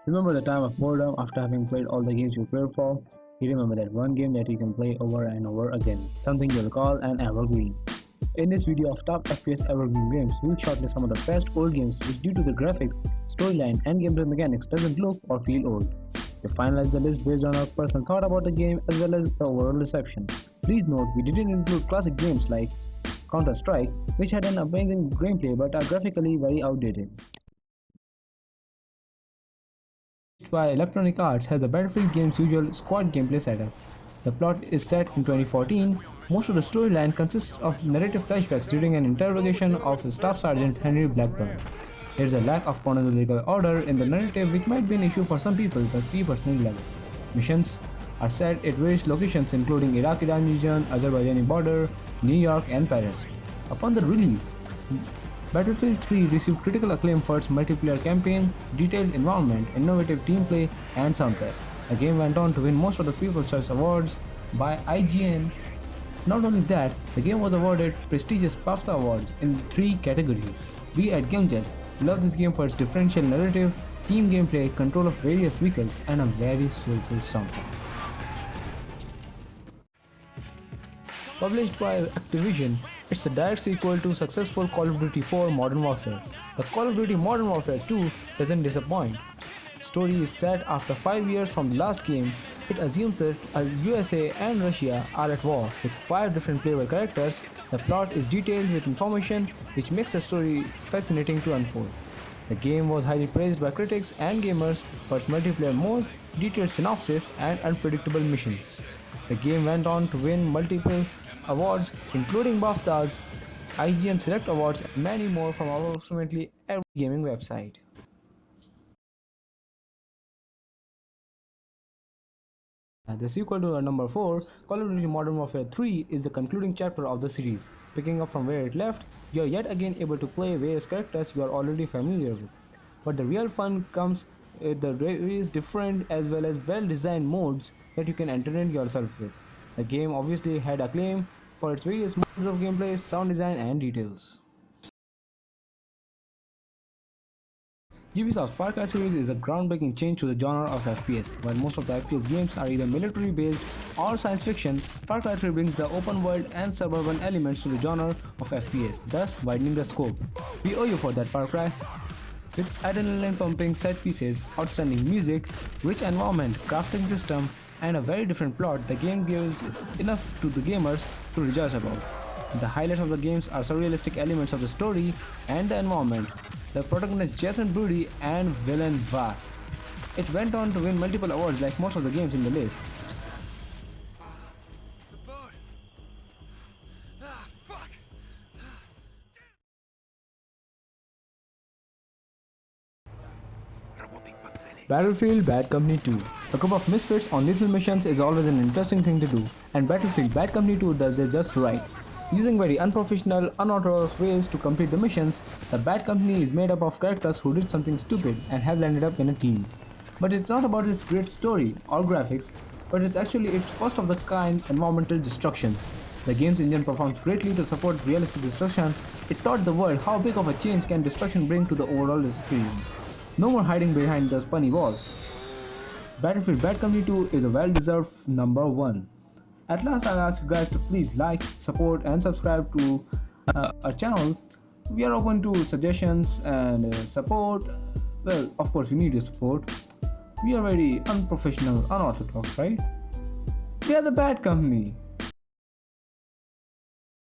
Remember the time of boredom after having played all the games you prepared for? You remember that one game that you can play over and over again, something you'll call an evergreen. In this video of top FPS evergreen games, we'll shortlist some of the best old games which due to the graphics, storyline and gameplay mechanics doesn't look or feel old. We finalize the list based on our personal thought about the game as well as the overall reception. Please note we didn't include classic games like Counter-Strike, which had an amazing gameplay but are graphically very outdated. By Electronic Arts has the Battlefield game's usual squad gameplay setup. The plot is set in 2014. Most of the storyline consists of narrative flashbacks during an interrogation of Staff Sergeant Henry Blackburn. There is a lack of chronological order in the narrative which might be an issue for some people but we personally love it. Missions are set at various locations including Iraq-Iran region, Azerbaijani border, New York and Paris. Upon the release, Battlefield 3 received critical acclaim for its multiplayer campaign, detailed environment, innovative team play, and soundtrack. The game went on to win most of the People's Choice Awards by IGN. Not only that, the game was awarded prestigious BAFTA awards in 3 categories. We at GameJust love this game for its differential narrative, team gameplay, control of various vehicles, and a very soulful soundtrack. Published by Activision, it's a direct sequel to successful Call of Duty 4 Modern Warfare. The Call of Duty Modern Warfare 2 doesn't disappoint. Story is set after 5 years from the last game. It assumes that as USA and Russia are at war with 5 different playable characters. The plot is detailed with information which makes the story fascinating to unfold. The game was highly praised by critics and gamers for its multiplayer mode, detailed synopsis, and unpredictable missions. The game went on to win multiple awards including BAFTAs, IGN Select Awards, and many more from approximately every gaming website. The sequel to number 4, Call of Duty Modern Warfare 3 is the concluding chapter of the series. Picking up from where it left, you are yet again able to play various characters you are already familiar with. But the real fun comes with the various different as well as well-designed modes that you can entertain yourself with. The game obviously had acclaim for its various modes of gameplay, sound design, and details. Ubisoft's Far Cry series is a groundbreaking change to the genre of FPS. While most of the FPS games are either military based or science fiction, Far Cry 3 brings the open world and suburban elements to the genre of FPS, thus widening the scope. We owe you for that, Far Cry. With adrenaline pumping set pieces, outstanding music, rich environment, crafting system, and a very different plot, the game gives enough to the gamers to rejoice about. The highlights of the games are surrealistic elements of the story and the environment. The protagonist Jason Brody and villain Vass. It went on to win multiple awards like most of the games in the list. Battlefield Bad Company 2. A group of misfits on lethal missions is always an interesting thing to do, and Battlefield Bad Company 2 does it just right. Using very unprofessional, unorthodox ways to complete the missions, the Bad Company is made up of characters who did something stupid and have landed up in a team. But it's not about its great story or graphics, but it's actually its first of the kind environmental destruction. The game's engine performs greatly to support realistic destruction. It taught the world how big of a change can destruction bring to the overall experience. No more hiding behind the spunny walls. Battlefield Bad Company 2 is a well-deserved number 1. At last, I'll ask you guys to please like, support, and subscribe to our channel. We are open to suggestions and support. Well, of course, we need your support. We are very unprofessional, unorthodox, right? We are the Bad Company.